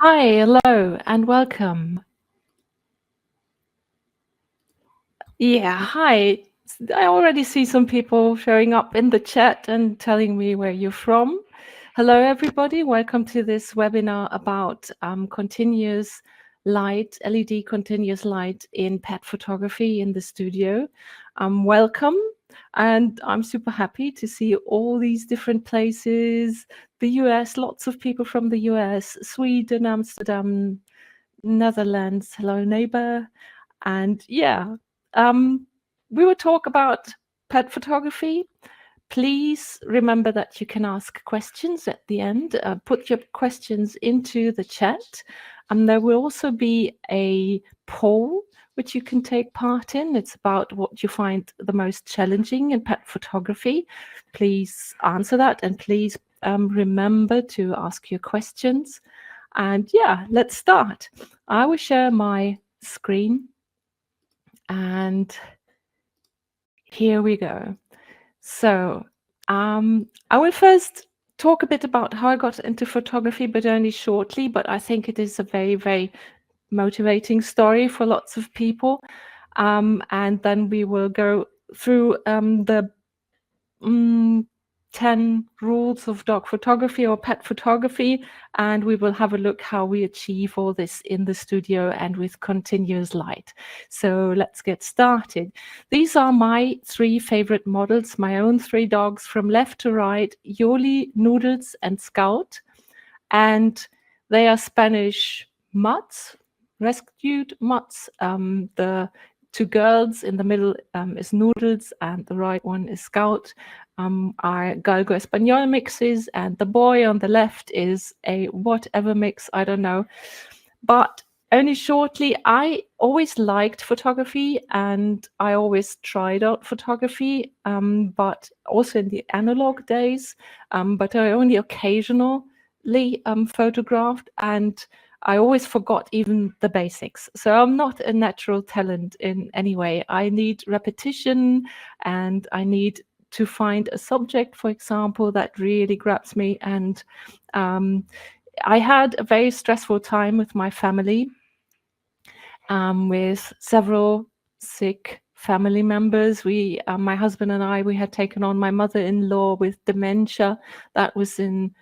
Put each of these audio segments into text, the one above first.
Hi, hello, and welcome. Yeah, hi. I already see some people showing up in the chat and telling me where you're from. Hello, everybody. Welcome to this webinar about continuous light, LED continuous light in pet photography in the studio. Welcome, and I'm super happy to see all these different places. The US, lots of people from the US, Sweden, Amsterdam, Netherlands. Hello, neighbor. And yeah, we will talk about pet photography. Please remember that you can ask questions at the end. Put your questions into the chat. There will also be a poll which you can take part in. It's about what you find the most challenging in pet photography. Please answer that, and please remember to ask your questions. And yeah, let's start. I will share my screen, and here we go. So I will first talk a bit about how I got into photography, but only shortly. But I think it is a very, very motivating story for lots of people. And then we will go through the 10 rules of dog photography or pet photography, and we will have a look how we achieve all this in the studio and with continuous light. So let's get started. These are my 3 favorite models, my own 3 dogs from left to right, Yoli, Noodles, and Scout. And they are Spanish mutts, rescued mutts. The 2 girls in the middle is Noodles, and the right one is Scout. Are Galgo Espanol mixes, and the boy on the left is a whatever mix, I don't know. But only shortly, I always liked photography, and I always tried out photography, but also in the analog days, but I only occasionally photographed, and I always forgot even the basics. So I'm not a natural talent in any way. I need repetition, and I need to find a subject, for example, that really grabs me. And I had a very stressful time with my family, with several sick family members. My husband and I, we had taken on my mother-in-law with dementia. That was in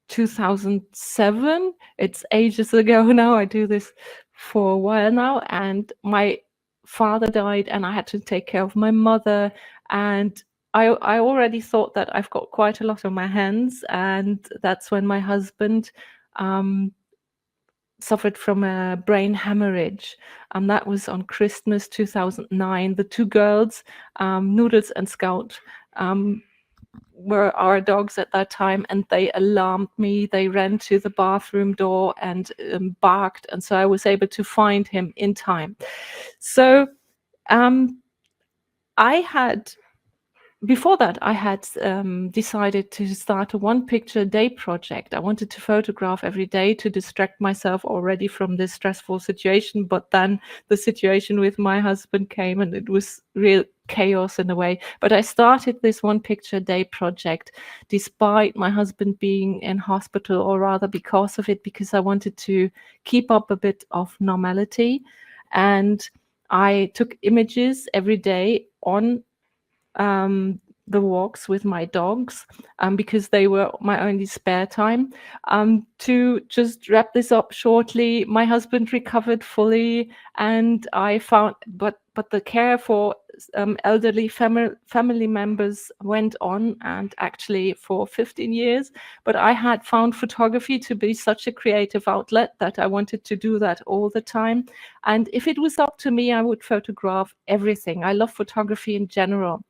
2007. It's ages ago now. I do this for a while now, and my father died, and I had to take care of my mother. And I already thought that I've got quite a lot on my hands, and that's when my husband suffered from a brain hemorrhage. That was on Christmas 2009. The 2 girls, Noodles and Scout, were our dogs at that time, and they alarmed me. They ran to the bathroom door and barked, and so I was able to find him in time. So before that, I had decided to start a 1 picture a day project. I wanted to photograph every day to distract myself already from this stressful situation. But then the situation with my husband came, and it was real chaos in a way. But I started this 1 picture a day project despite my husband being in hospital, or rather because of it, because I wanted to keep up a bit of normality. And I took images every day on the walks with my dogs, because they were my only spare time. To just wrap this up shortly, my husband recovered fully, and I found, but the care for elderly family members went on, and actually for 15 years. But I had found photography to be such a creative outlet that I wanted to do that all the time. And if it was up to me, I would photograph everything. I love photography in general.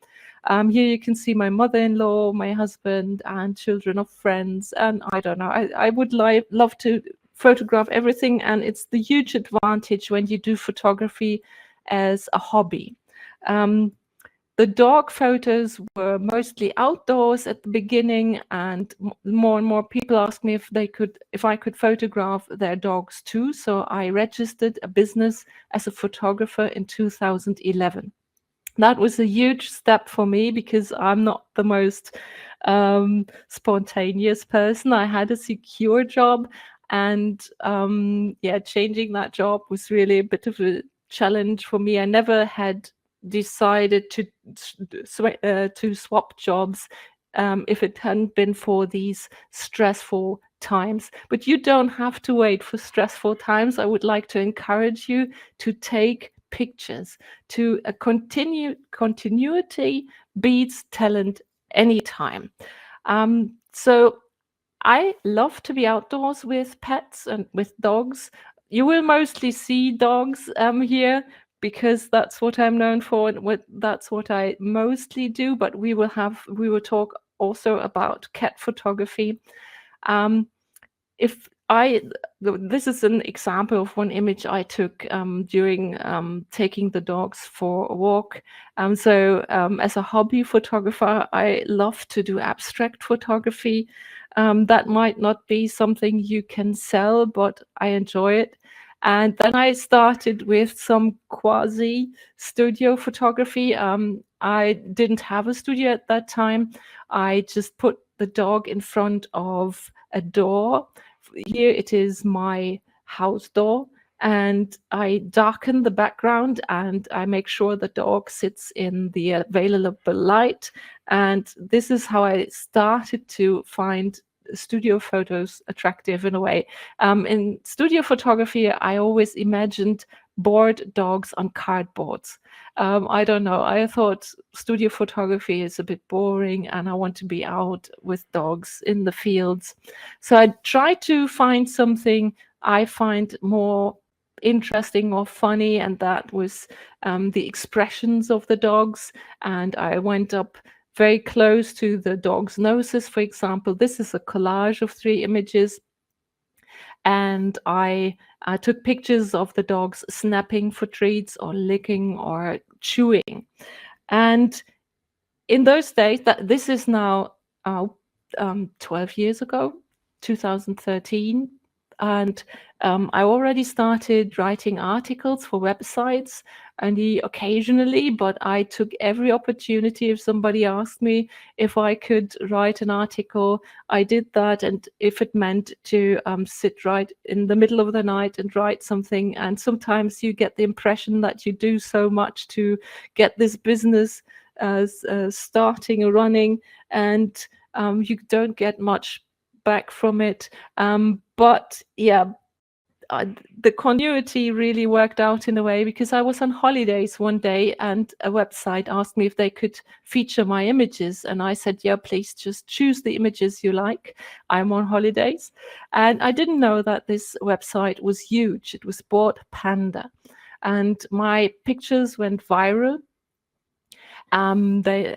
Here you can see my mother-in-law, my husband, and children of friends. And I don't know, I would love to photograph everything. And it's the huge advantage when you do photography as a hobby. The dog photos were mostly outdoors at the beginning, and more people asked me if I could photograph their dogs too. So I registered a business as a photographer in 2011. That was a huge step for me, because I'm not the most spontaneous person. I had a secure job, And yeah, changing that job was really a bit of a challenge for me. I never had decided to swap jobs if it hadn't been for these stressful times. But you don't have to wait for stressful times. I would like to encourage you to take pictures. To a continuity beats talent anytime. So I love to be outdoors with pets and with dogs. You will mostly see dogs here because that's what I'm known for, and that's what I mostly do. But we will talk also about cat photography. Um, if I This is an example of one image I took during taking the dogs for a walk. As a hobby photographer, I love to do abstract photography. That might not be something you can sell, but I enjoy it. And then I started with some quasi studio photography. I didn't have a studio at that time. I just put the dog in front of a door. Here it is my house door, and I darken the background and I make sure the dog sits in the available light. And this is how I started to find studio photos attractive in a way. In studio photography, I always imagined bored dogs on cardboards. I don't know. I thought studio photography is a bit boring and I want to be out with dogs in the fields. So I tried to find something I find more interesting or funny, and that was the expressions of the dogs. And I went up very close to the dogs' noses, for example. This is a collage of 3 images. And I took pictures of the dogs snapping for treats or licking or chewing. And in those days, this is now 12 years ago, 2013. And I already started writing articles for websites, only occasionally, but I took every opportunity. If somebody asked me if I could write an article, I did that. And if it meant to sit right in the middle of the night and write something, and sometimes you get the impression that you do so much to get this business starting or running, and you don't get much back from it. But yeah, the continuity really worked out in a way, because I was on holidays one day and a website asked me if they could feature my images. And I said, yeah, please just choose the images you like. I'm on holidays. And I didn't know that this website was huge. It was Bored Panda. And my pictures went viral. They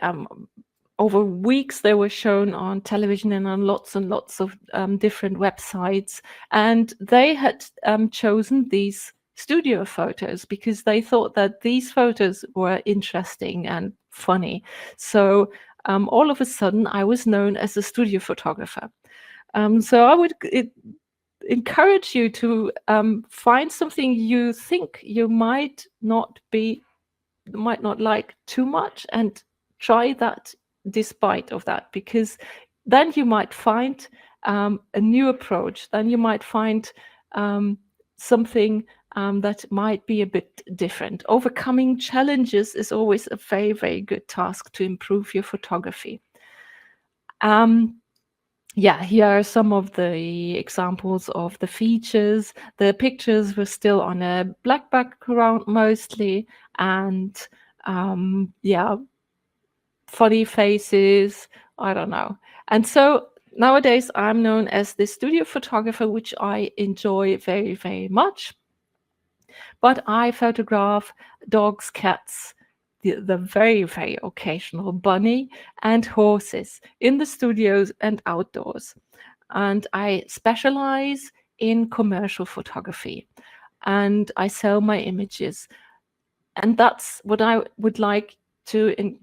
over weeks they were shown on television and on lots and lots of different websites, and they had chosen these studio photos because they thought that these photos were interesting and funny. So all of a sudden I was known as a studio photographer. So I would encourage you to find something you think you might not like too much, and try that despite of that, because then you might find a new approach. Then you might find something that might be a bit different. Overcoming challenges is always a very, very good task to improve your photography. Yeah, here are some of the examples of the features. The pictures were still on a black background mostly, and yeah, funny faces, I don't know. And so nowadays I'm known as the studio photographer, which I enjoy very, very much. But I photograph dogs, cats, the very, very occasional bunny, and horses in the studios and outdoors. And I specialize in commercial photography, and I sell my images. And that's what I would like to encourage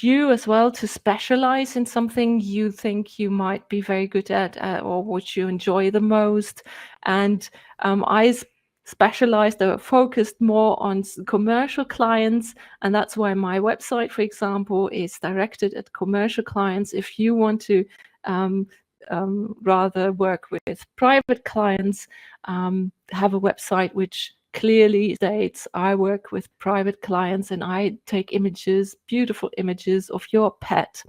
you as well, to specialize in something you think you might be very good at, or what you enjoy the most. And I specialized or focused more on commercial clients, and that's why my website, for example, is directed at commercial clients. If you want to rather work with private clients, have a website which clearly states I work with private clients and I take images, beautiful images of your pet.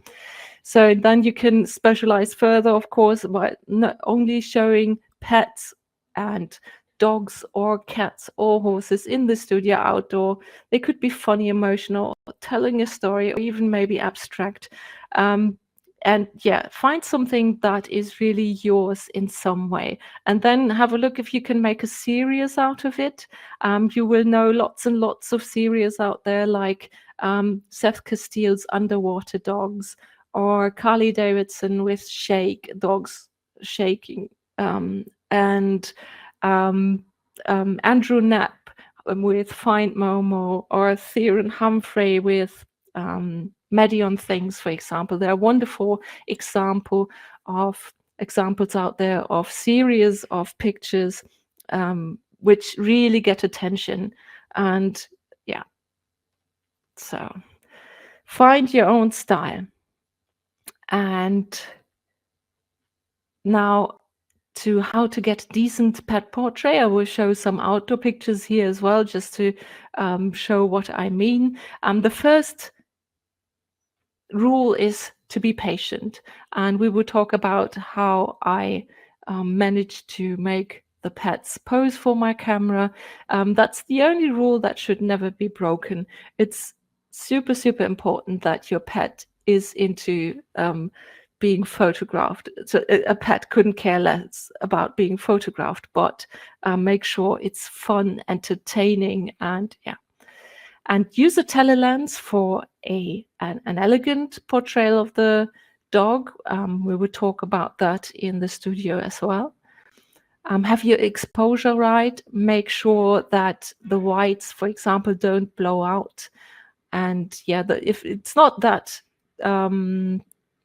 So then you can specialize further, of course, by not only showing pets and dogs or cats or horses in the studio outdoor. They could be funny, emotional, telling a story, or even maybe abstract. And yeah, find something that is really yours in some way, and then have a look if you can make a series out of it. You will know lots and lots of series out there, like Seth Castile's Underwater Dogs, or Carly Davidson with Shake Dogs Shaking, and Andrew Knapp with Find Momo, or Theron Humphrey with Maddie on Things, for example. There are wonderful examples out there of series of pictures which really get attention. And yeah, so find your own style. And now, to how to get decent pet portrait, I will show some outdoor pictures here as well, just to show what I mean. The first rule is to be patient, and we will talk about how I managed to make the pets pose for my camera. That's the only rule that should never be broken. It's super, super important that your pet is into being photographed. So a pet couldn't care less about being photographed, but make sure it's fun, entertaining, and yeah. And use a telelens for an elegant portrayal of the dog. We will talk about that in the studio as well. Have your exposure right. Make sure that the whites, for example, don't blow out. And yeah, if it's not that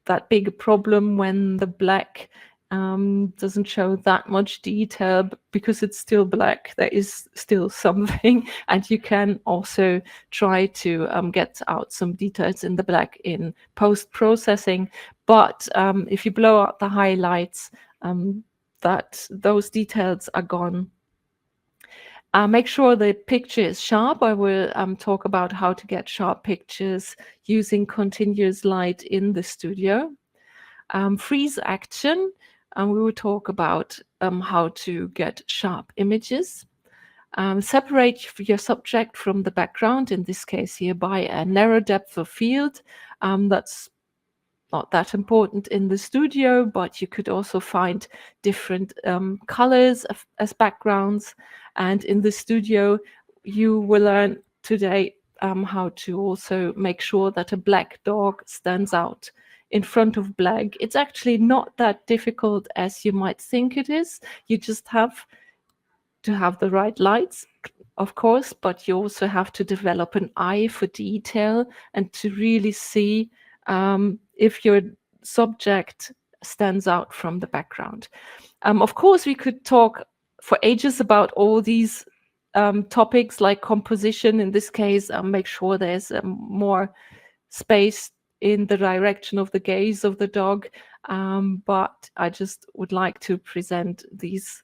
that big a problem when the black doesn't show that much detail, because it's still black, there is still something, and you can also try to get out some details in the black in post-processing. But if you blow out the highlights, that those details are gone. Make sure the picture is sharp. I will talk about how to get sharp pictures using continuous light in the studio. Freeze action. We will talk about how to get sharp images. Separate your subject from the background, in this case here by a narrow depth of field. That's not that important in the studio, but you could also find different colors as backgrounds. And in the studio, you will learn today how to also make sure that a black dog stands out in front of black. It's actually not that difficult as you might think it is. You just have to have the right lights, of course, but you also have to develop an eye for detail and to really see if your subject stands out from the background. Of course, we could talk for ages about all these topics, like composition. In this case, make sure there's more space in the direction of the gaze of the dog. But I just would like to present these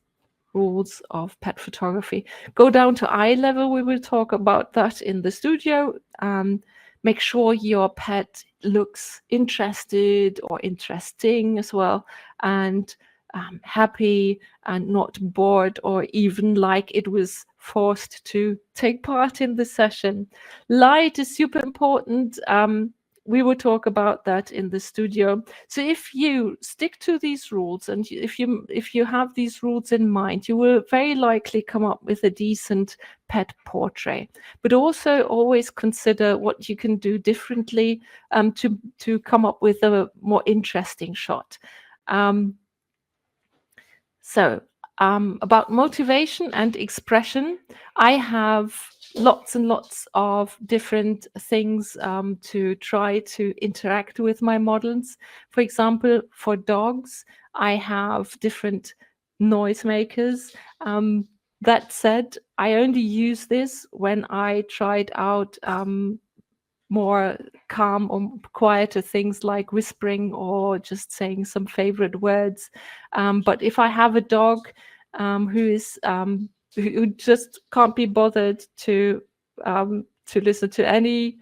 rules of pet photography. Go down to eye level. We will talk about that in the studio. Make sure your pet looks interested or interesting as well, and happy and not bored, or even like it was forced to take part in the session. Light is super important. We will talk about that in the studio. So if you stick to these rules, and if you have these rules in mind, you will very likely come up with a decent pet portrait. But also always consider what you can do differently to come up with a more interesting shot. So about motivation and expression, I have lots and lots of different things to try to interact with my models. For example, for dogs, I have different noisemakers. That said, I only use this when I tried out more calm or quieter things like whispering or just saying some favorite words. But if I have a dog who just can't be bothered to listen to any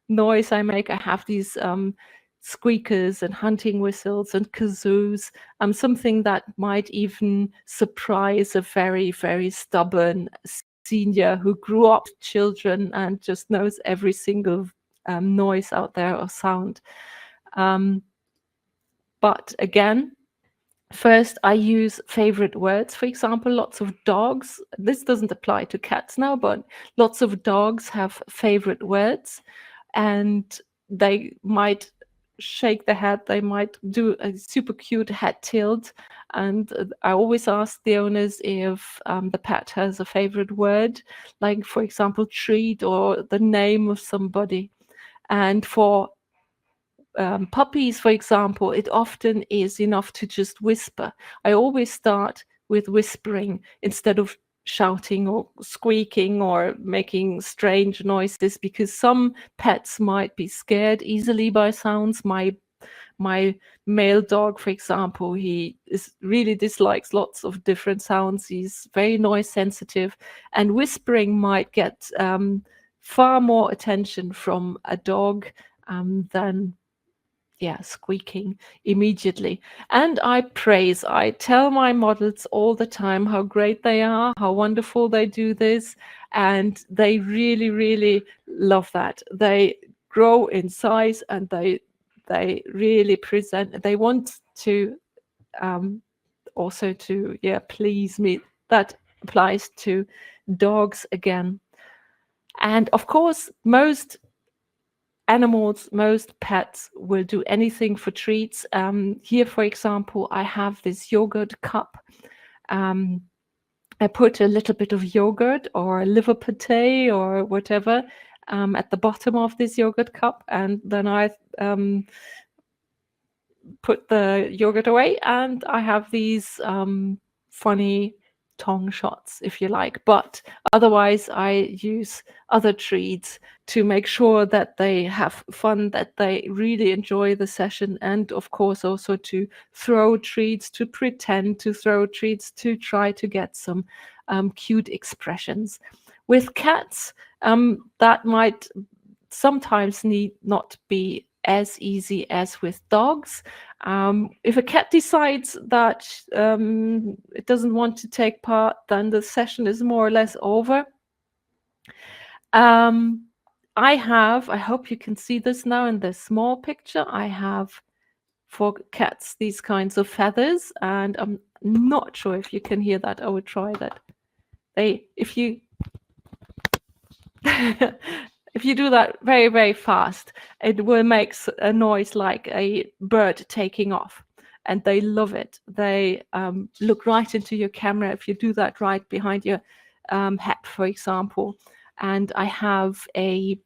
noise I make, I have these squeakers and hunting whistles and kazoos, something that might even surprise a very, very stubborn senior who grew up with children and just knows every single noise out there or sound. But again, first, I use favorite words. For example, lots of dogs, this doesn't apply to cats now, but lots of dogs have favorite words, and they might shake their head, they might do a super cute head tilt. And I always ask the owners if the pet has a favorite word, like, for example, treat or the name of somebody. And for puppies, for example, it often is enough to just whisper. I always start with whispering instead of shouting or squeaking or making strange noises, because some pets might be scared easily by sounds. My male dog, for example, he really dislikes lots of different sounds. He's very noise sensitive, and whispering might get far more attention from a dog than squeaking immediately. And I tell my models all the time how great they are, how wonderful they do this, and they really, really love that. They grow in size, and they really present, they want to also to please me. That applies to dogs again. And of course, most animals, most pets will do anything for treats. Here, for example, I have this yogurt cup. I put a little bit of yogurt or liver pate or whatever at the bottom of this yogurt cup, and then I put the yogurt away, and I have these funny tongue shots, if you like. But otherwise, I use other treats to make sure that they have fun, that they really enjoy the session, and of course also to throw treats, to pretend to throw treats, to try to get some cute expressions. With cats, that might sometimes need not be as easy as with dogs. If a cat decides that it doesn't want to take part, then the session is more or less over. I hope you can see this now in the small picture, I have for cats these kinds of feathers, and I'm not sure if you can hear that. I will try that. If you if you do that very, very fast, it will make a noise like a bird taking off, and they love it. They look right into your camera if you do that right behind your head, for example. And I have a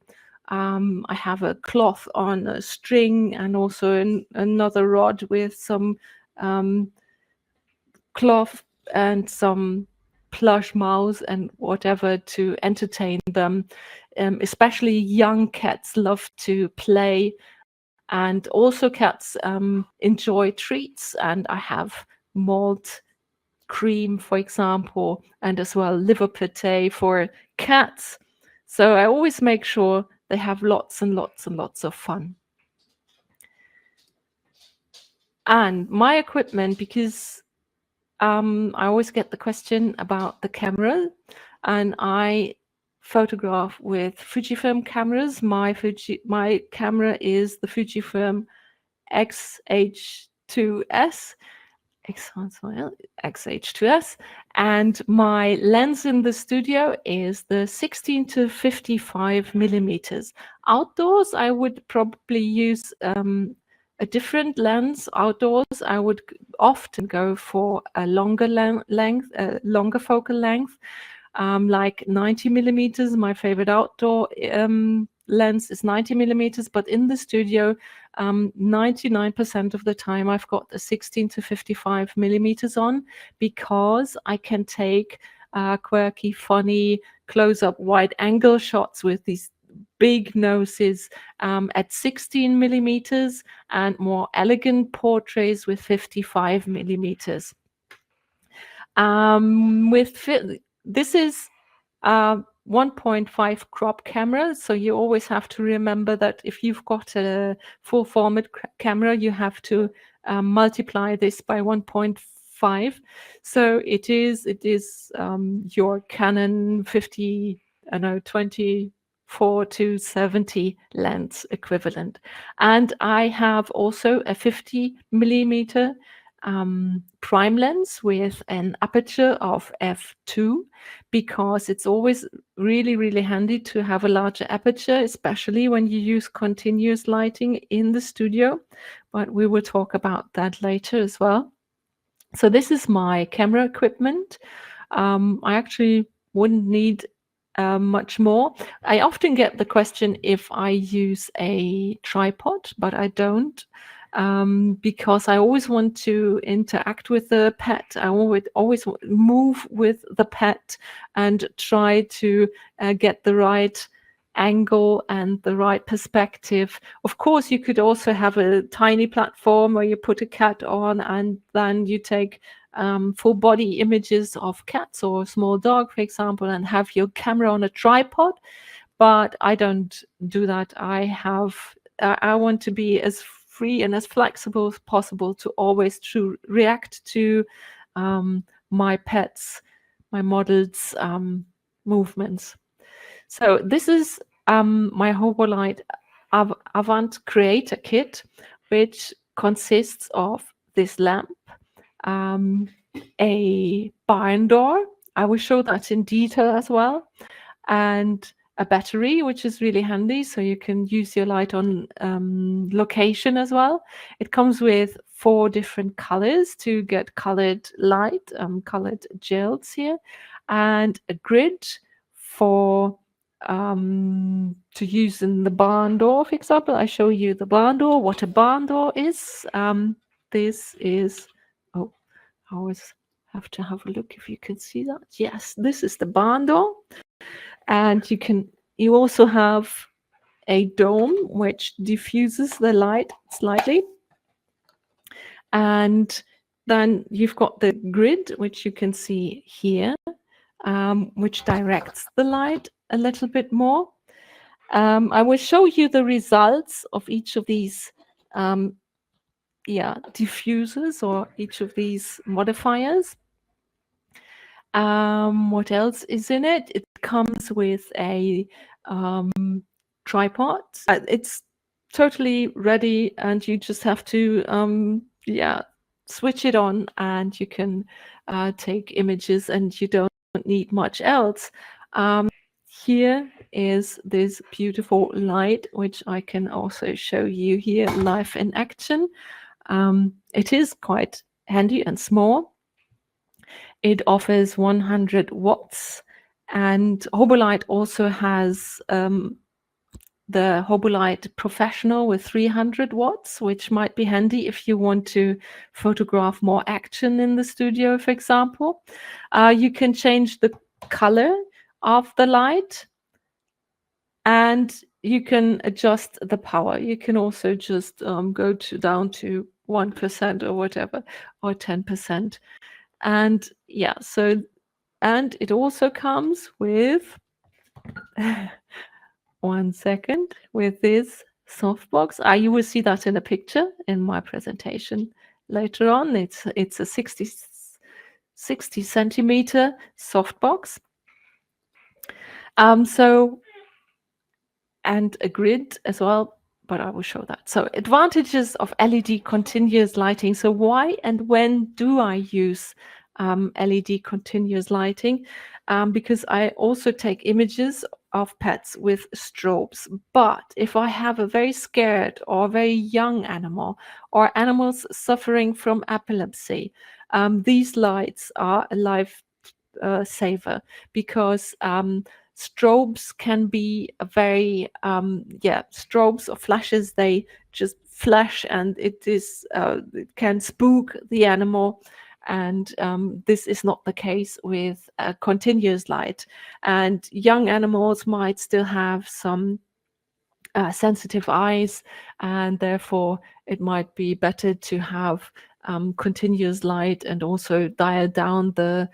cloth on a string, and also another rod with some cloth and some plush mouse and whatever to entertain them. Especially young cats love to play, and also cats enjoy treats. And I have malt cream, for example, and as well liver pate for cats. So I always make sure they have lots and lots and lots of fun. And my equipment, because I always get the question about the camera, and I photograph with Fujifilm cameras. My camera is the Fujifilm XH2S, XH2S, and my lens in the studio is the 16 to 55 millimeters. Outdoors, I would probably use a different lens. Outdoors, I would often go for a longer longer focal length, like 90 millimeters. My favorite outdoor lens is 90 millimeters, but in the studio, 99% of the time I've got the 16 to 55 millimeters on, because I can take quirky, funny, close-up wide angle shots with these big noses at 16 millimeters and more elegant portraits with 55 millimeters. This is 1.5 crop camera, so you always have to remember that if you've got a full format camera, you have to multiply this by 1.5. So it is your Canon 24 to 70 lens equivalent. And I have also a 50 millimeter prime lens with an aperture of f2, because it's always really handy to have a larger aperture, especially when you use continuous lighting in the studio, but we will talk about that later as well. So this is my camera equipment. I actually wouldn't need much more. I often get the question if I use a tripod, but I don't. Because I always want to interact with the pet. I always move with the pet and try to get the right angle and the right perspective. Of course, you could also have a tiny platform where you put a cat on and then you take full body images of cats or a small dog, for example, and have your camera on a tripod. But I don't do that. I want to be as free and as flexible as possible to always react to my pets, my models' movements. So this is my Hobolite Avant Creator Kit, which consists of this lamp, a barn door. I will show that in detail as well, and a battery, which is really handy, so you can use your light on location as well. It comes with 4 different colors to get colored light, colored gels here, and a grid for to use in the barn door, for example. I show you the barn door, what a barn door is. This is, oh, I always have to have a look if you can see that. Yes, this is the barn door. And you also have a dome which diffuses the light slightly. And then you've got the grid, which you can see here, which directs the light a little bit more. I will show you the results of each of these diffusers or each of these modifiers. What else is in it? It comes with a tripod. It's totally ready, and you just have to switch it on, and you can take images, and you don't need much else. Here is this beautiful light, which I can also show you here live in action. It is quite handy and small. It offers 100 watts, and Hobolite also has the Hobolite Professional with 300 watts, which might be handy if you want to photograph more action in the studio, for example. You can change the color of the light, and you can adjust the power. You can also just go down to 1% or whatever, or 10%. And and it also comes with one second, with this softbox. You will see that in a picture in my presentation later on. It's a 60 centimeter softbox. And a grid as well, but I will show that. So advantages of LED continuous lighting. So why and when do I use LED continuous lighting? Because I also take images of pets with strobes. But if I have a very scared or very young animal, or animals suffering from epilepsy, these lights are a life saver, because strobes can be a very strobes or flashes, they just flash, and it can spook the animal. And this is not the case with continuous light. And young animals might still have some sensitive eyes, and therefore it might be better to have continuous light and also dial down the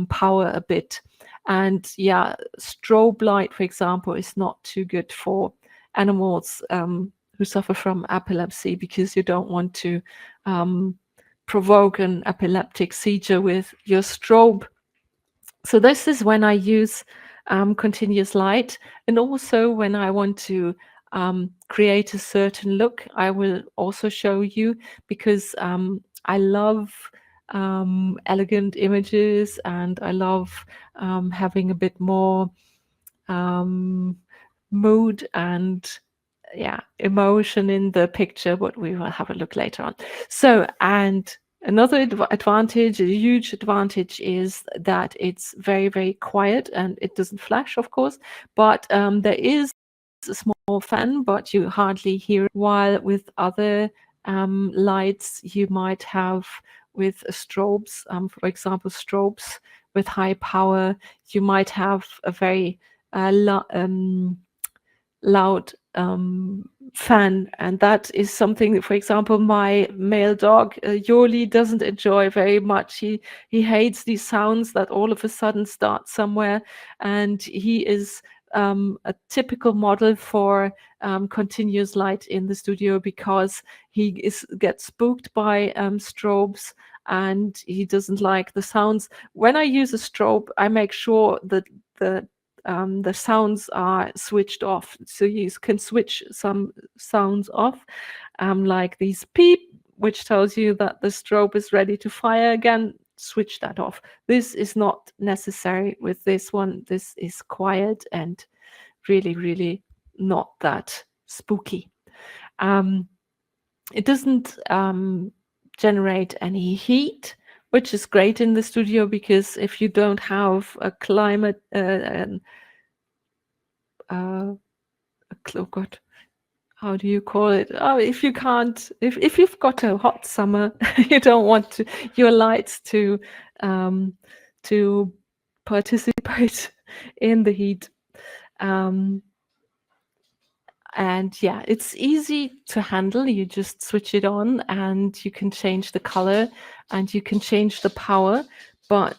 power a bit. And yeah, strobe light, for example, is not too good for animals who suffer from epilepsy, because you don't want to provoke an epileptic seizure with your strobe. So this is when I use continuous light, and also when I want to create a certain look, I will also show you, because I love elegant images, and I love having a bit more mood and emotion in the picture, but we will have a look later on. So, and another advantage, a huge advantage, is that it's very, very quiet, and it doesn't flash, of course, but there is a small fan, but you hardly hear it, while with other lights you might have with strobes, for example, strobes with high power, you might have a very loud fan, and that is something that, for example, my male dog Yoli doesn't enjoy very much. He hates these sounds that all of a sudden start somewhere, and he is a typical model for continuous light in the studio, because he gets spooked by strobes, and he doesn't like the sounds. When I use a strobe, I make sure that the sounds are switched off, so you can switch some sounds off, like these beep, which tells you that the strobe is ready to fire again. Switch that off. This is not necessary with this one. This is quiet and really, really not that spooky. It doesn't generate any heat, which is great in the studio, because if you don't have a climate, oh God, how do you call it? Oh, if you can't, if you've got a hot summer, you don't want your lights to participate in the heat. And yeah, it's easy to handle. You just switch it on, and you can change the color, and you can change the power, but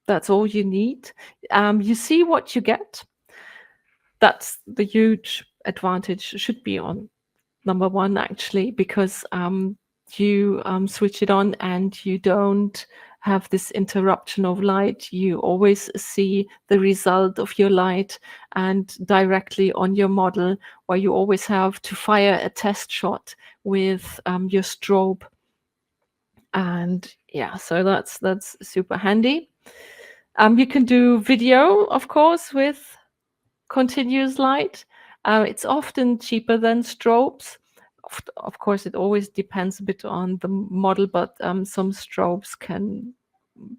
that's all you need. You see what you get. That's the huge advantage, should be on number one, actually, because you switch it on and you don't have this interruption of light. You always see the result of your light and directly on your model, where you always have to fire a test shot with your strobe. And yeah, so that's super handy. You can do video, of course, with continuous light. It's often cheaper than strobes. Of course, it always depends a bit on the model, but some strobes can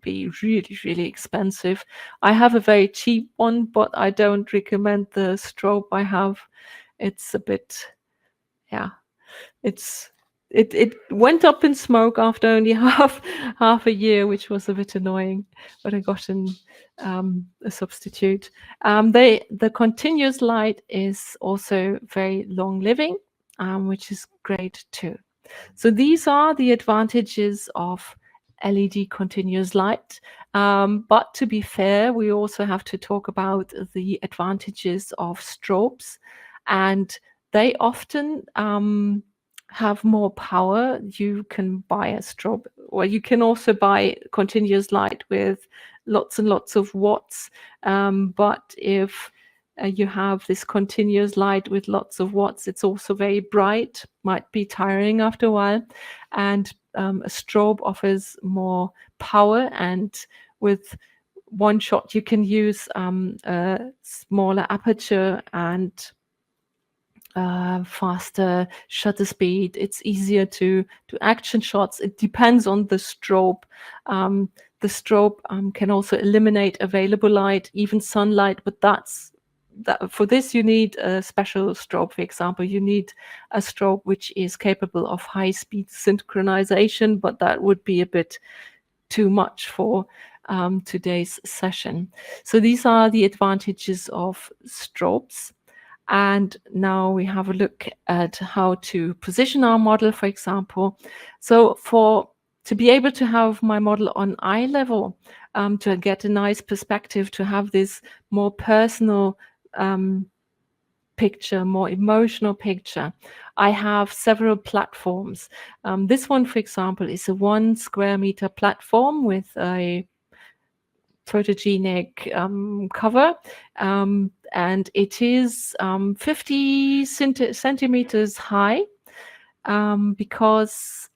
be really, really expensive. I have a very cheap one, but I don't recommend the strobe I have. It's a bit, yeah, it went up in smoke after only half a year, which was a bit annoying, but I got a substitute. The continuous light is also very long living, which is great too. So these are the advantages of LED continuous light. But to be fair, we also have to talk about the advantages of strobes, and they often have more power. You can buy a strobe, or you can also buy continuous light with lots and lots of watts. But if you have this continuous light with lots of watts, it's also very bright, might be tiring after a while. And a strobe offers more power, and with one shot you can use a smaller aperture and faster shutter speed. It's easier to do action shots. It depends on the strobe. The strobe can also eliminate available light, even sunlight, but for this you need a special strobe. For example, you need a strobe which is capable of high-speed synchronization, but that would be a bit too much for today's session. So these are the advantages of strobes. And now we have a look at how to position our model, for example. So to be able to have my model on eye level, to get a nice perspective, to have this more personal picture, more emotional picture, I have several platforms. This one, for example, is a 1 square meter platform with a photogenic cover, and it is 50 centimeters high, because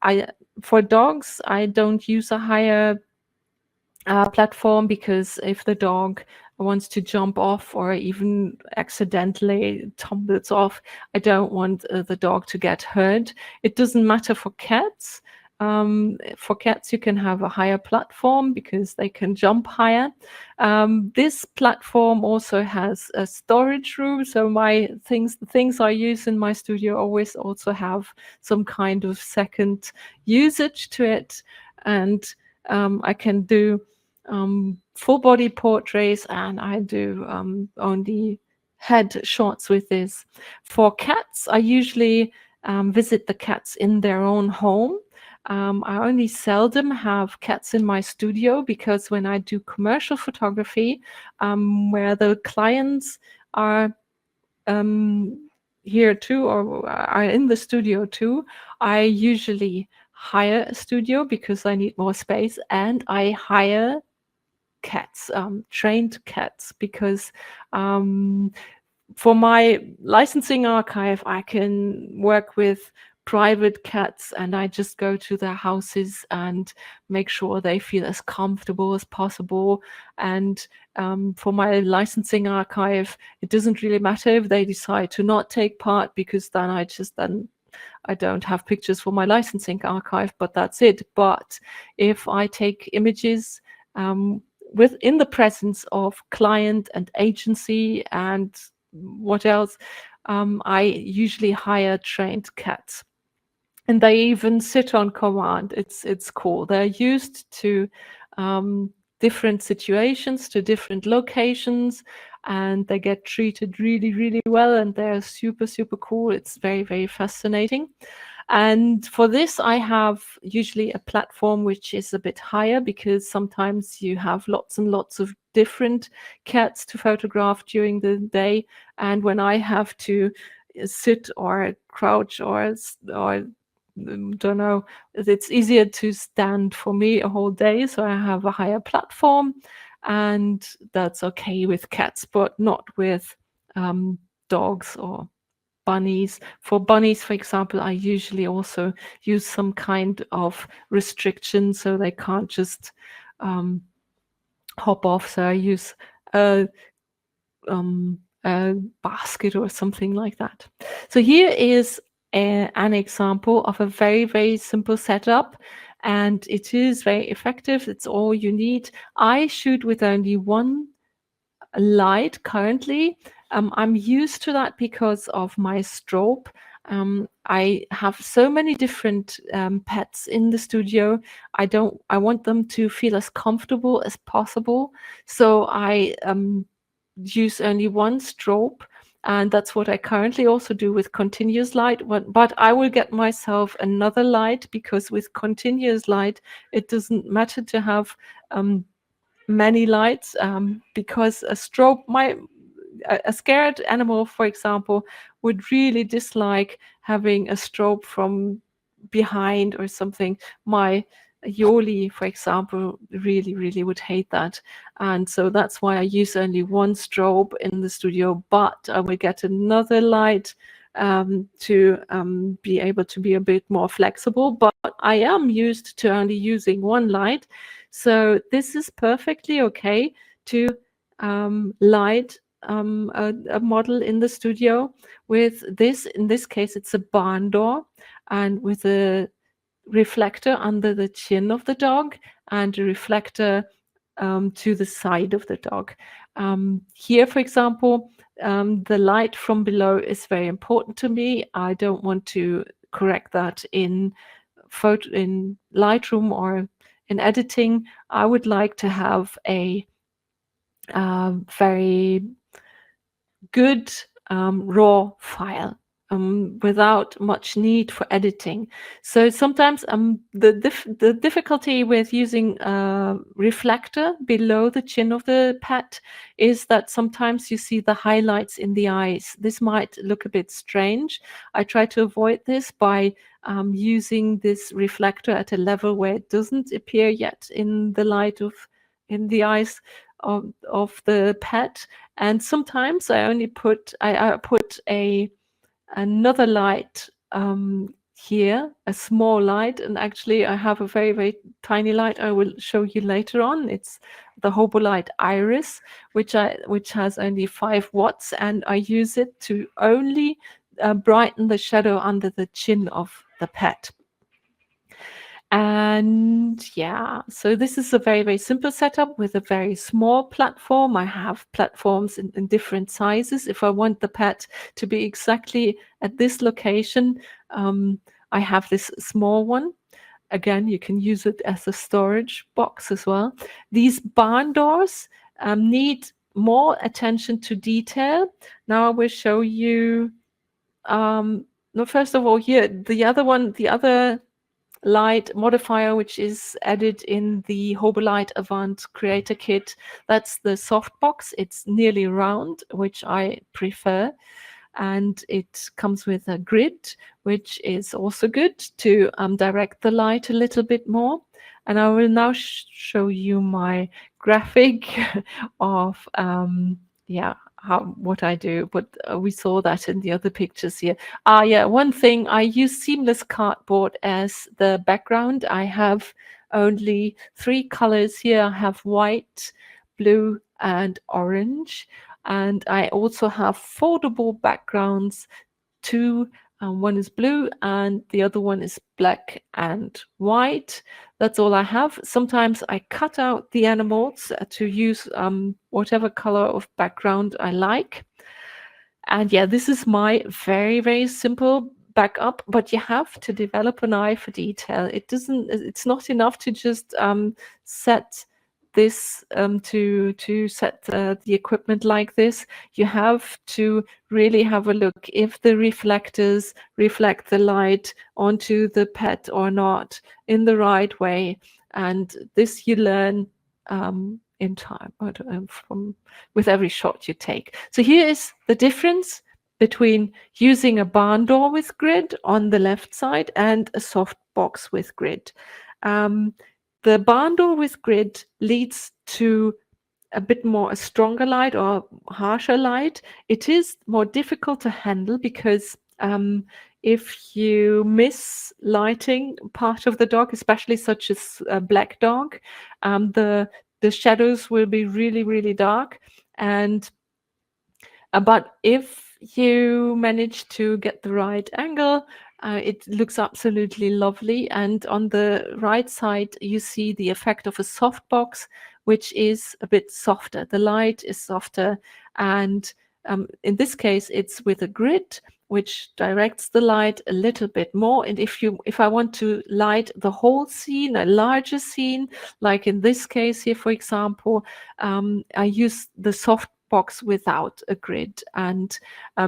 for dogs I don't use a higher platform, because if the dog wants to jump off or even accidentally tumbles off, I don't want the dog to get hurt. It doesn't matter for cats. For cats, you can have a higher platform because they can jump higher. This platform also has a storage room, so the things I use in my studio always also have some kind of second usage to it, and I can do full body portraits, and I do only head shots with this. For cats, I usually visit the cats in their own home. I only seldom have cats in my studio, because when I do commercial photography, where the clients are here too, or are in the studio too, I usually hire a studio because I need more space, and I hire cats, trained cats, because for my licensing archive, I can work with private cats, and I just go to their houses and make sure they feel as comfortable as possible. And for my licensing archive, it doesn't really matter if they decide to not take part, because then I don't have pictures for my licensing archive, but that's it. But if I take images within the presence of client and agency and what else, I usually hire trained cats, and they even sit on command. It's cool. They're used to different situations, to different locations, and they get treated really, really well, and they're super, super cool. It's very, very fascinating. And for this, I have usually a platform which is a bit higher, because sometimes you have lots and lots of different cats to photograph during the day. And when I have to sit or crouch or don't know, it's easier to stand for me a whole day. So I have a higher platform, and that's okay with cats, but not with dogs or bunnies. For bunnies, for example, I usually also use some kind of restriction, so they can't just hop off. So I use a basket or something like that. So here is an example of a very, very simple setup, and it is very effective. It's all you need. I shoot with only one light currently. I'm used to that because of my strobe. I have so many different pets in the studio. I want them to feel as comfortable as possible. So I use only one strobe, and that's what I currently also do with continuous light. But I will get myself another light, because with continuous light, it doesn't matter to have many lights, because a strobe, a scared animal, for example, would really dislike having a strobe from behind or something. My Yoli, for example, really, really would hate that. And so that's why I use only one strobe in the studio, but I will get another light to be able to be a bit more flexible. But I am used to only using one light. So this is perfectly okay to light a model in the studio with this. In this case, it's a barn door, and with a reflector under the chin of the dog and a reflector to the side of the dog. Here, for example, the light from below is very important to me. I don't want to correct that in Lightroom or in editing. I would like to have a very good raw file without much need for editing. So sometimes the difficulty with using a reflector below the chin of the pet is that sometimes you see the highlights in the eyes. This might look a bit strange. I try to avoid this by using this reflector at a level where it doesn't appear yet in the light of in the eyes of the pet. And sometimes I only put I put another light here, a small light, and actually I have a very, very tiny light I will show you later on. It's the Hobolite Iris, which has only 5 watts, and I use it to only brighten the shadow under the chin of the pet. And yeah, so this is a very, very simple setup with a very small platform. I have platforms in different sizes. If I want the pet to be exactly at this location, I have this small one. Again, you can use it as a storage box as well. These barn doors need more attention to detail. Now I will show you, no, first of all, here, the other light modifier, which is added in the Hobolite Avant Creator Kit. That's the softbox. It's nearly round, which I prefer. And it comes with a grid, which is also good to direct the light a little bit more. And I will now show you my graphic of what I do, but we saw that in the other pictures here. Yeah, one thing, I use seamless cardboard as the background. I have only 3 colors here. I have white, blue, and orange. And I also have foldable backgrounds, 2. One is blue and the other one is black and white. That's all I have. Sometimes I cut out the animals to use whatever color of background I like. And yeah, this is my very, very simple backup, but you have to develop an eye for detail. It's not enough to just set this to set the equipment like this. You have to really have a look if the reflectors reflect the light onto the pet or not in the right way. And this you learn in time with every shot you take. So here is the difference between using a barn door with grid on the left side and a soft box with grid. The barn door with grid leads to a bit more a stronger light or harsher light. It is more difficult to handle because if you miss lighting part of the dog, especially such as a black dog, the shadows will be really, really dark. And but if you manage to get the right angle, it looks absolutely lovely. And on the right side, you see the effect of a softbox, which is a bit softer. The light is softer. And in this case, it's with a grid, which directs the light a little bit more. And if I want to light the whole scene, a larger scene, like in this case here, for example, I use the soft box without a grid. And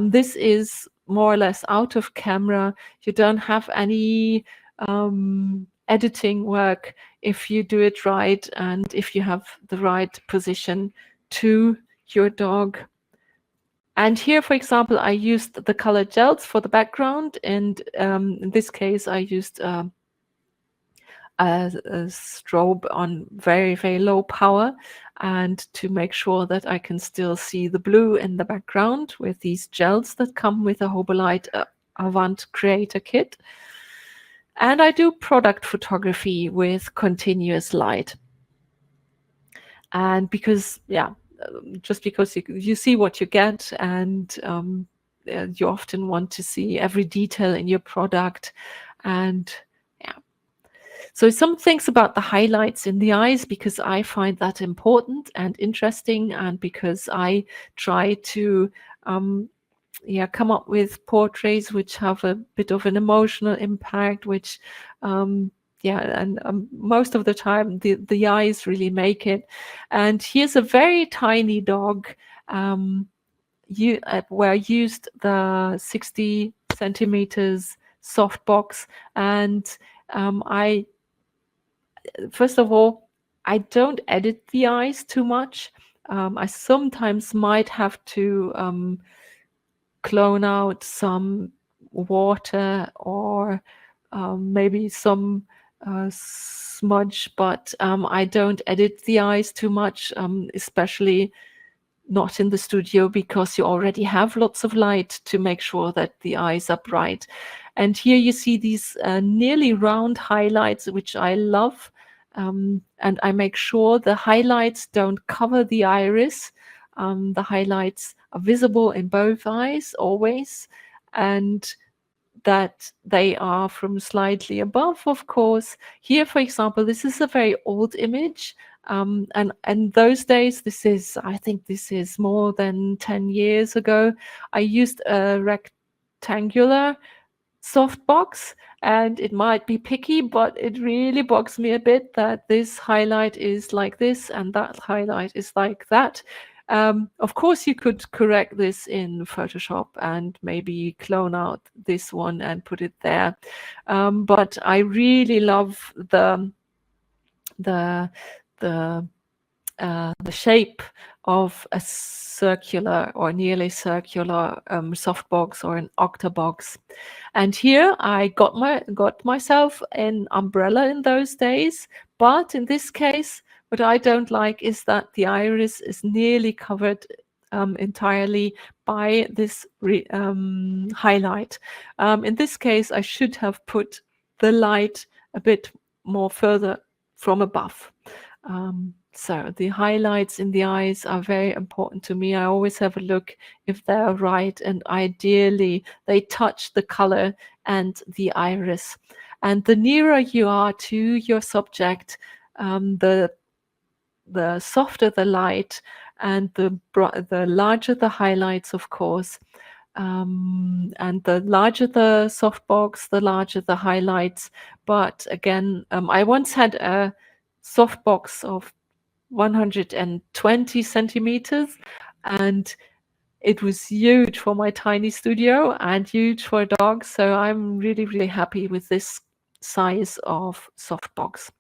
this is more or less out of camera. You don't have any editing work if you do it right and if you have the right position to your dog. And here, for example, I used the colored gels for the background. And in this case, I used a strobe on very, very low power, and to make sure that I can still see the blue in the background with these gels that come with a Hobolite Avant Creator Kit. And I do product photography with continuous light. And because, just because you see what you get, and you often want to see every detail in your product. And so some things about the highlights in the eyes, because I find that important and interesting, and because I try to come up with portraits which have a bit of an emotional impact, which most of the time the eyes really make it. And here's a very tiny dog. where I used the 60 centimeters softbox, and I first of all, I don't edit the eyes too much. I sometimes might have to clone out some water or maybe some smudge, but I don't edit the eyes too much, especially not in the studio, because you already have lots of light to make sure that the eyes are bright. And here you see these nearly round highlights, which I love. And I make sure the highlights don't cover the iris. The highlights are visible in both eyes always, and that they are from slightly above, of course. Here, for example, this is a very old image. And those days, I think this is more than 10 years ago, I used a rectangular softbox, and it might be picky, but it really bugs me a bit that this highlight is like this and that highlight is like that. Of course, you could correct this in Photoshop and maybe clone out this one and put it there. But I really love the shape of a circular or nearly circular softbox or an octabox. And here I got myself an umbrella in those days, but in this case, what I don't like is that the iris is nearly covered entirely by this highlight. In this case, I should have put the light a bit more further from above. So the highlights in the eyes are very important to me. I always have a look if they're right, and ideally they touch the color and the iris. And the nearer you are to your subject, the softer the light, and the larger the highlights, of course. And the larger the softbox, the larger the highlights. But again, I once had a softbox of 120 centimeters, and it was huge for my tiny studio and huge for a dog. So I'm really, really happy with this size of softbox.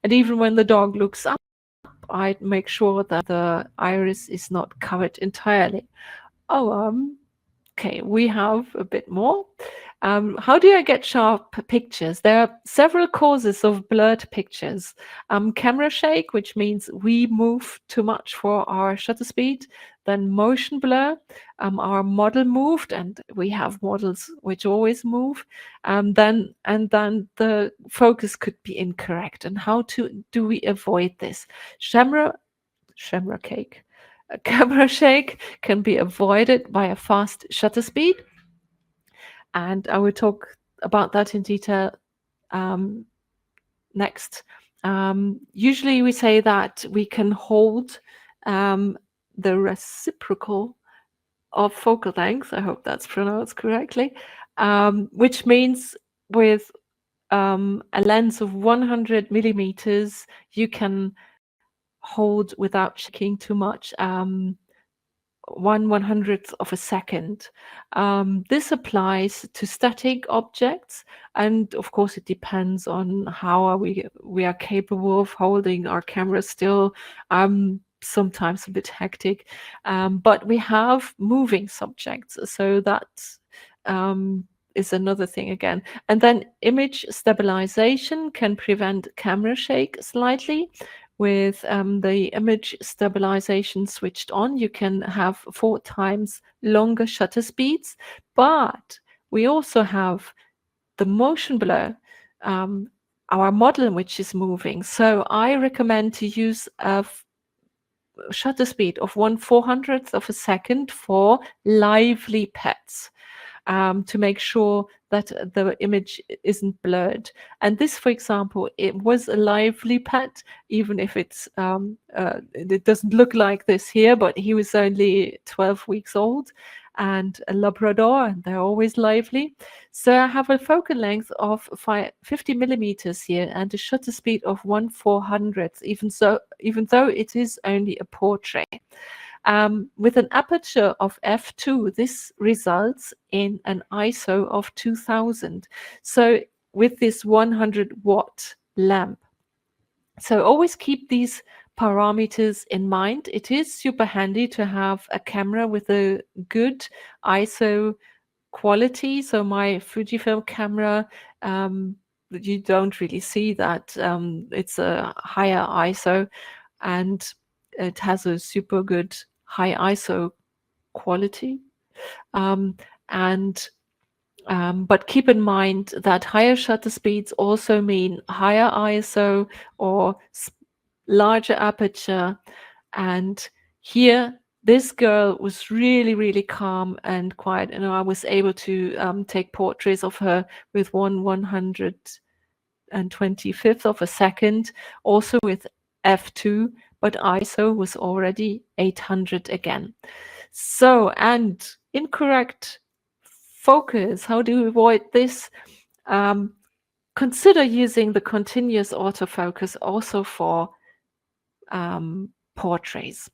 And even when the dog looks up, I make sure that the iris is not covered entirely. Oh, okay, we have a bit more. How do I get sharp pictures? There are several causes of blurred pictures. Camera shake, which means we move too much for our shutter speed. Then motion blur, our model moved, and we have models which always move. Then the focus could be incorrect. And how do we avoid this? Camera shake can be avoided by a fast shutter speed, and I will talk about that in detail next. Usually we say that we can hold the reciprocal of focal length, I hope that's pronounced correctly, which means with a lens of 100 millimeters, you can hold without shaking too much 1/100th of a second. This applies to static objects, and of course it depends on how we are capable of holding our camera still. Sometimes a bit hectic, but we have moving subjects, so that is another thing again. And then image stabilization can prevent camera shake slightly. With the image stabilization switched on, you can have 4 times longer shutter speeds, but we also have the motion blur, our model which is moving. So I recommend to use a shutter speed of 1/400th of a second for lively pets. To make sure that the image isn't blurred. And this, for example, it was a lively pet, even if it doesn't look like this here, but he was only 12 weeks old and a Labrador, and they're always lively. So I have a focal length of 50 millimeters here and a shutter speed of 1/400th, even though it is only a portrait. With an aperture of f2, this results in an ISO of 2000. So with this 100-watt lamp. So always keep these parameters in mind. It is super handy to have a camera with a good ISO quality. So my Fujifilm camera, you don't really see that. It's a higher ISO and it has a super good high ISO quality. But keep in mind that higher shutter speeds also mean higher ISO or larger aperture. And here, this girl was really, really calm and quiet. And I was able to take portraits of her with 1/125th of a second, also with f2, but ISO was already 800 again. So, and incorrect focus, how do we avoid this? Consider using the continuous autofocus also for portraits.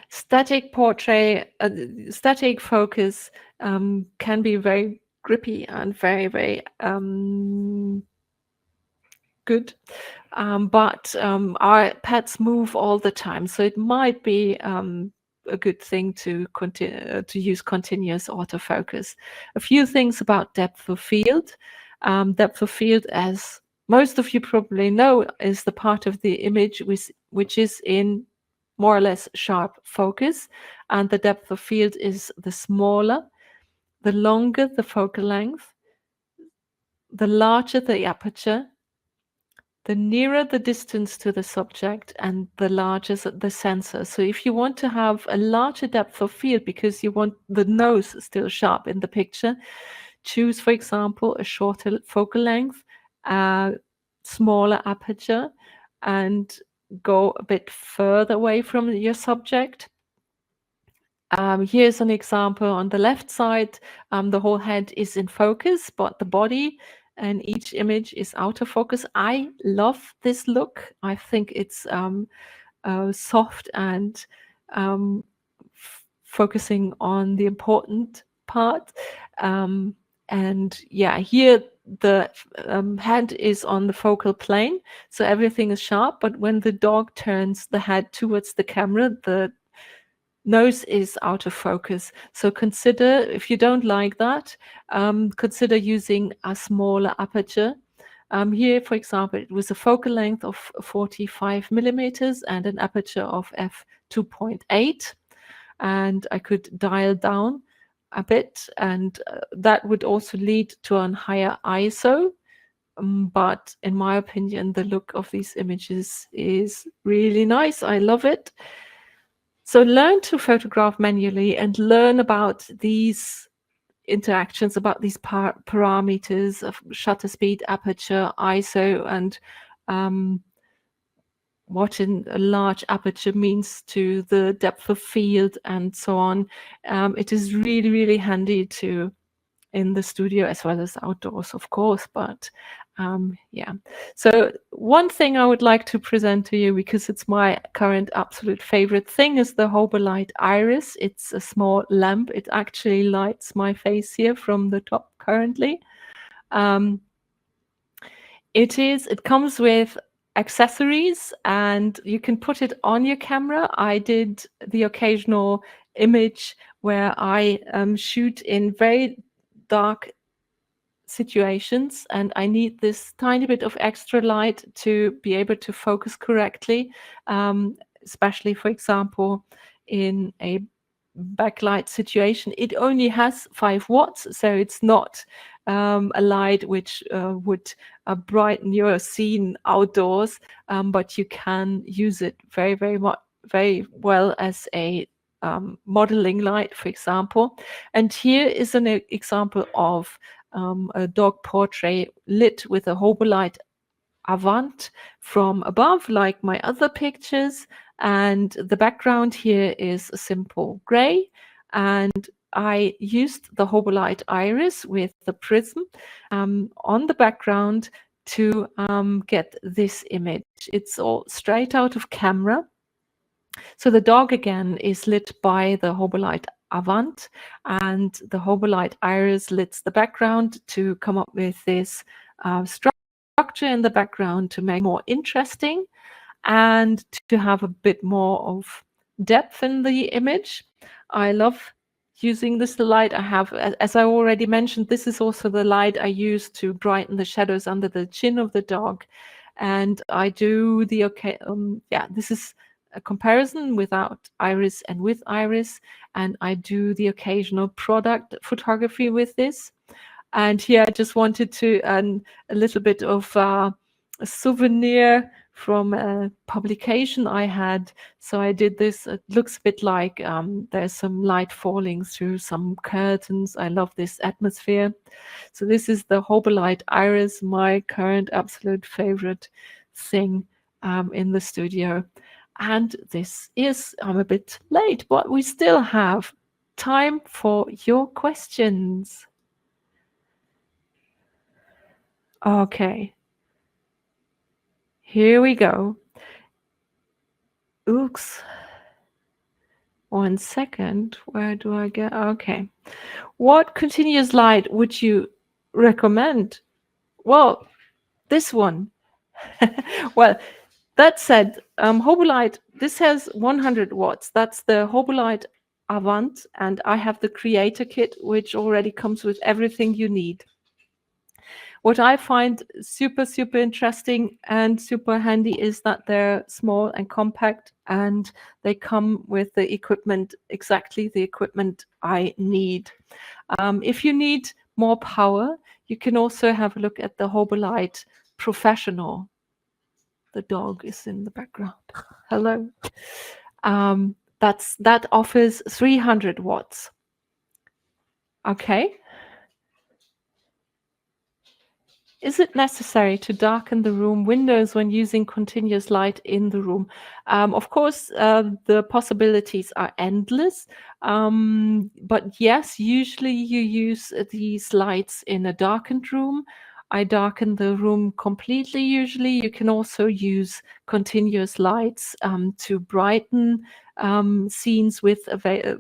Static focus can be very grippy and very, very good. But our pets move all the time, so it might be a good thing to continue to use continuous autofocus. A few things about depth of field. Depth of field, as most of you probably know, is the part of the image which is in more or less sharp focus, and the depth of field is the smaller, the longer the focal length, the larger the aperture, the nearer the distance to the subject, and the larger the sensor. So if you want to have a larger depth of field because you want the nose still sharp in the picture, choose, for example, a shorter focal length, smaller aperture, and go a bit further away from your subject. Here's an example on the left side. The whole head is in focus, but the body and each image is out of focus. I love this look. I think it's soft and focusing on the important part. And yeah, here the head is on the focal plane, so everything is sharp. But when the dog turns the head towards the camera, the nose is out of focus. So consider, if you don't like that, consider using a smaller aperture. Here, for example, it was a focal length of 45 millimeters and an aperture of f2.8. And I could dial down a bit, and that would also lead to a higher ISO. But in my opinion, the look of these images is really nice. I love it. So learn to photograph manually and learn about these interactions, about these parameters of shutter speed, aperture, ISO, and what a large aperture means to the depth of field and so on. It is really, really handy to in the studio as well as outdoors, of course. But yeah, so one thing I would like to present to you, because it's my current absolute favorite thing, is the Hobolite Iris. It's a small lamp. It actually lights my face here from the top currently. It comes with accessories and you can put it on your camera. I did the occasional image where I shoot in very dark situations and I need this tiny bit of extra light to be able to focus correctly, especially, for example, in a backlight situation. It only has 5 watts, so it's not a light which would brighten your scene outdoors, but you can use it very, very well as a modeling light, for example. And here is an example of a dog portrait lit with a Hobolite Avant from above, like my other pictures. And the background here is a simple gray. And I used the Hobolite Iris with the prism on the background to get this image. It's all straight out of camera. So the dog again is lit by the Hobolite Avant, and the Hobolite Iris lit the background to come up with this structure in the background to make it more interesting and to have a bit more of depth in the image. I love using this light. I have, as I already mentioned, this is also the light I use to brighten the shadows under the chin of the dog. And I do the, this is a comparison without iris and with iris. And I do the occasional product photography with this. And here I just wanted to, a little bit of a souvenir from a publication I had. So I did this. It looks a bit like there's some light falling through some curtains. I love this atmosphere. So this is the Hobolite Iris, my current absolute favorite thing in the studio. And this is, I'm a bit late, but we still have time for your questions. Okay. Here we go. Oops. 1 second. Where do I get? Okay. What continuous light would you recommend? Well, this one. Well, that said, Hobolite, this has 100 watts. That's the Hobolite Avant, and I have the Creator Kit, which already comes with everything you need. What I find super, super interesting and super handy is that they're small and compact, and they come with the equipment, exactly the equipment I need. If you need more power, you can also have a look at the Hobolite Professional. The dog is in the background. Hello. That offers 300 watts. Okay. Is it necessary to darken the room windows when using continuous light in the room? Of course, the possibilities are endless. But yes, usually you use these lights in a darkened room. I darken the room completely usually. You can also use continuous lights to brighten scenes with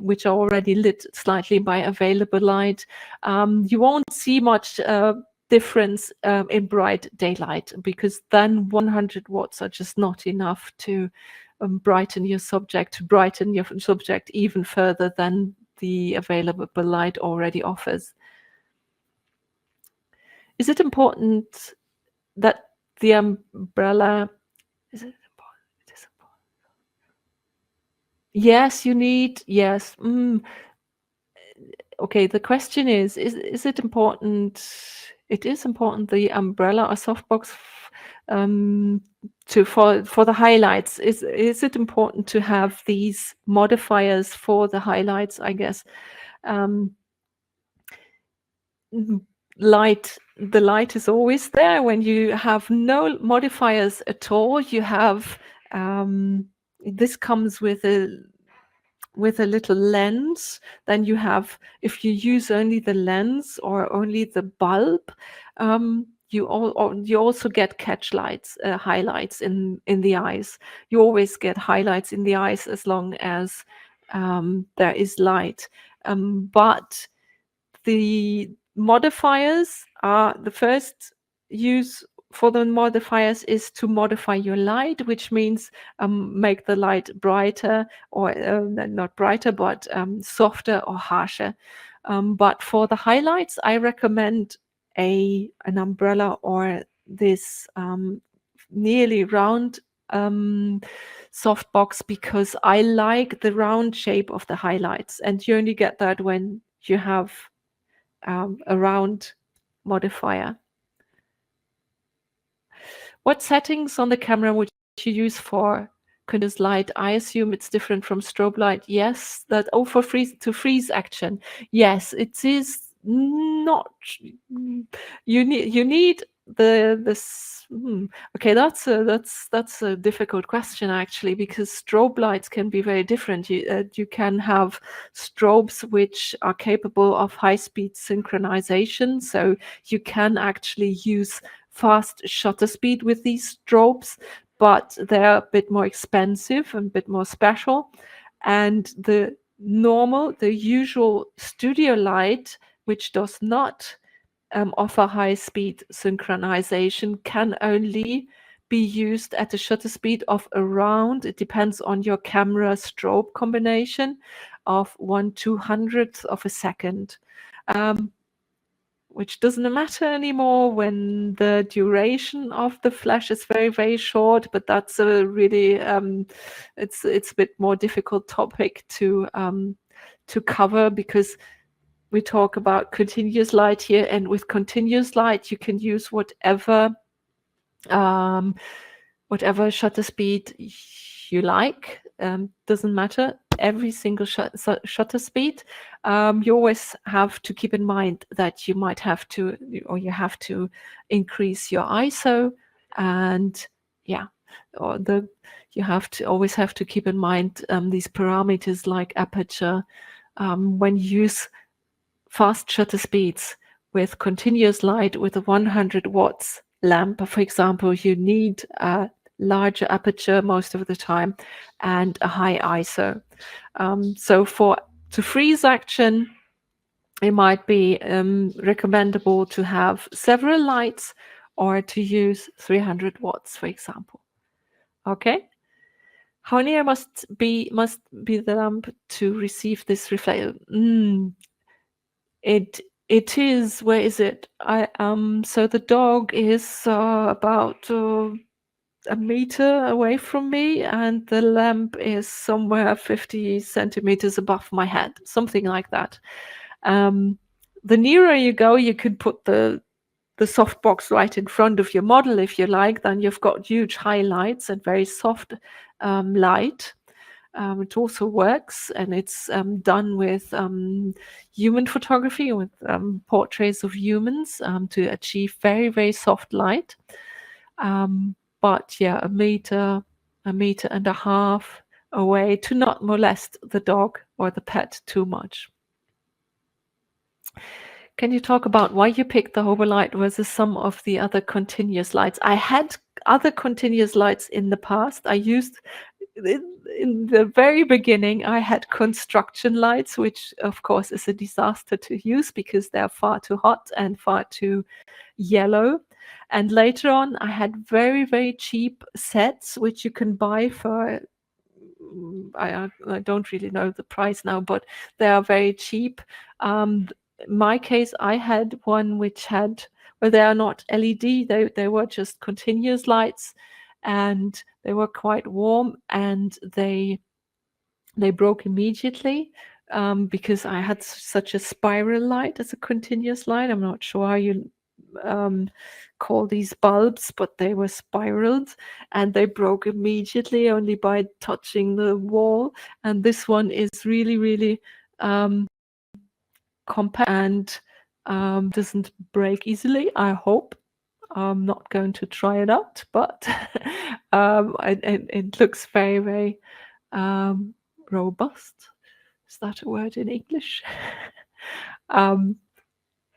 which are already lit slightly by available light. You won't see much difference in bright daylight, because then 100 watts are just not enough to brighten your subject, even further than the available light already offers. Is it important that the umbrella, is it important? It is important. Yes, you need, yes. Okay, the question is it important? It is important, the umbrella or softbox for the highlights. Is it important to have these modifiers for the highlights, I guess? The light is always there. When you have no modifiers at all, you have this comes with a little lens. Then you have, if you use only the lens or only the bulb, you also get catch lights, highlights in the eyes. You always get highlights in the eyes as long as there is light. But the modifiers are, the first use for the modifiers is to modify your light, which means make the light brighter, or not brighter, but softer or harsher. But for the highlights, I recommend an umbrella or this nearly round softbox, because I like the round shape of the highlights, and you only get that when you have a round modifier. What settings on the camera would you use for continuous light? I assume it's different from strobe light. Yes, that for freeze action. Yes, it is not. You need this. Okay, that's a difficult question actually, because strobe lights can be very different. You can have strobes which are capable of high-speed synchronization, so you can actually use fast shutter speed with these strobes, but they're a bit more expensive and a bit more special. And the usual studio light, which does not offer high-speed synchronization, can only be used at a shutter speed of around, it depends on your camera strobe combination, of 1/200th of a second. Which doesn't matter anymore when the duration of the flash is very, very short, but that's a really, it's a bit more difficult topic to cover, because we talk about continuous light here, and with continuous light you can use whatever shutter speed you like. Doesn't matter, every single shutter speed. You always have to keep in mind that you might have to, or you have to increase your ISO, and yeah, or you always have to keep in mind these parameters like aperture. When you use fast shutter speeds with continuous light with a 100 watts lamp, for example, you need a larger aperture most of the time and a high ISO. So to freeze action, it might be recommendable to have several lights, or to use 300 watts, for example. Okay. How near must be the lamp to receive this reflection? It is, where is it? So the dog is about a meter away from me, and the lamp is somewhere 50 centimeters above my head, something like that. The nearer you go, you could put the softbox right in front of your model if you like. Then you've got huge highlights and very soft light. It also works, and it's done with human photography, with portraits of humans, to achieve very, very soft light. But yeah, a meter and a half away, to not molest the dog or the pet too much. Can you talk about why you picked the Hobolite versus some of the other continuous lights? I had other continuous lights in the past. I used, in the very beginning, I had construction lights, which of course is a disaster to use because they're far too hot and far too yellow. And later on, I had very, very cheap sets, which you can buy for, I don't really know the price now, but they are very cheap. In my case, I had one which had, well, they are not LED, they were just continuous lights, and they were quite warm, and they broke immediately, because I had such a spiral light as a continuous light. I'm not sure how you call these bulbs, but they were spiraled, and they broke immediately only by touching the wall. And this one is really, really compact and doesn't break easily, I hope. I'm not going to try it out, but it looks very, very robust. Is that a word in English?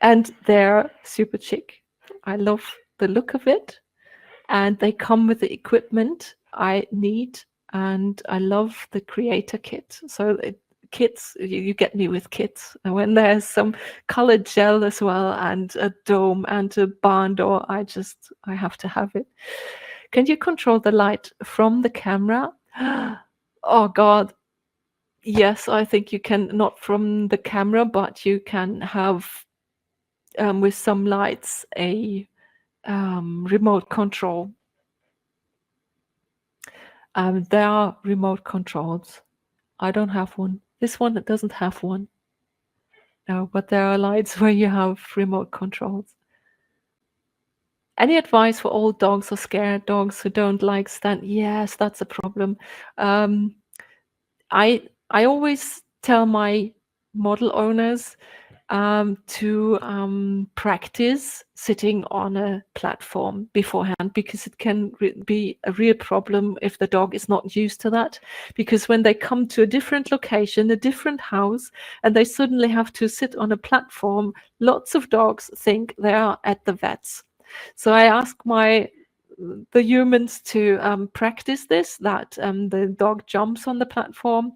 And they're super chic. I love the look of it, and they come with the equipment I need, and I love the creator kit. So kits, you get me with kits. And when there's some colored gel as well, and a dome and a barn door, I have to have it. Can you control the light from the camera? Oh God, yes, I think you can, not from the camera, but you can have with some lights a remote control. There are remote controls. I don't have one. This one doesn't have one. No, but there are lights where you have remote controls. Any advice for old dogs or scared dogs who don't like stand? Yes, that's a problem. I always tell my model owners to practice sitting on a platform beforehand, because it can be a real problem if the dog is not used to that. Because when they come to a different location, a different house, and they suddenly have to sit on a platform, lots of dogs think they are at the vet's. So I ask my the humans to practice this, that the dog jumps on the platform,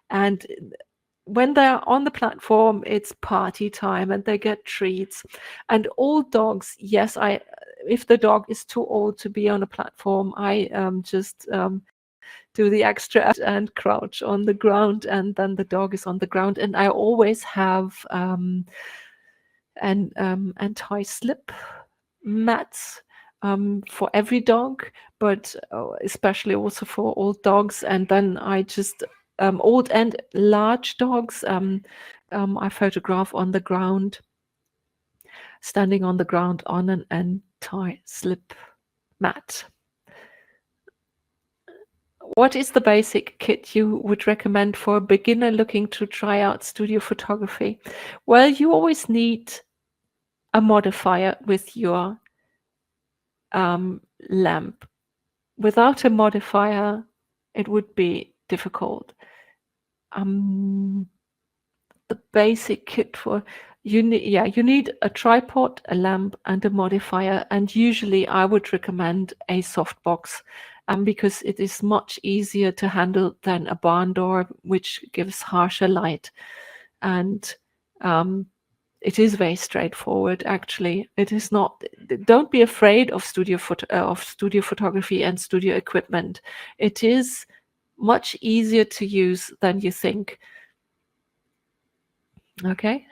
and when they're on the platform, it's party time and they get treats. And all dogs, yes, if the dog is too old to be on a platform, I just do the extra and crouch on the ground, and then the dog is on the ground. And I always have an anti-slip mats for every dog, but especially also for old dogs. And then I just old and large dogs, I photograph on the ground, standing on the ground on an anti-slip mat. What is the basic kit you would recommend for a beginner looking to try out studio photography? Well, you always need a modifier with your lamp. Without a modifier, it would be difficult. The basic kit for you need a tripod, a lamp, and a modifier. And usually, I would recommend a softbox, because it is much easier to handle than a barn door, which gives harsher light. And it is very straightforward, actually. It is not. Don't be afraid of studio photography and studio equipment. It is much easier to use than you think. Okay.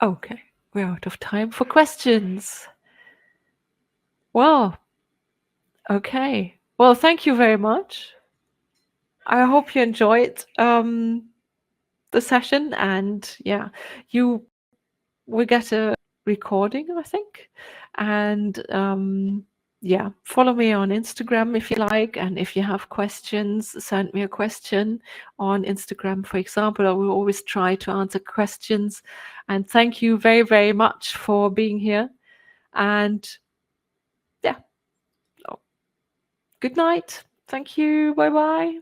Okay, we're out of time for questions. Well, okay. Well, thank you very much. I hope you enjoyed the session, and yeah, you will get a recording, I think. And yeah, follow me on Instagram if you like, and if you have questions, send me a question on Instagram, for example. I will always try to answer questions. And thank you very, very much for being here. And yeah, good night. Thank you. Bye bye.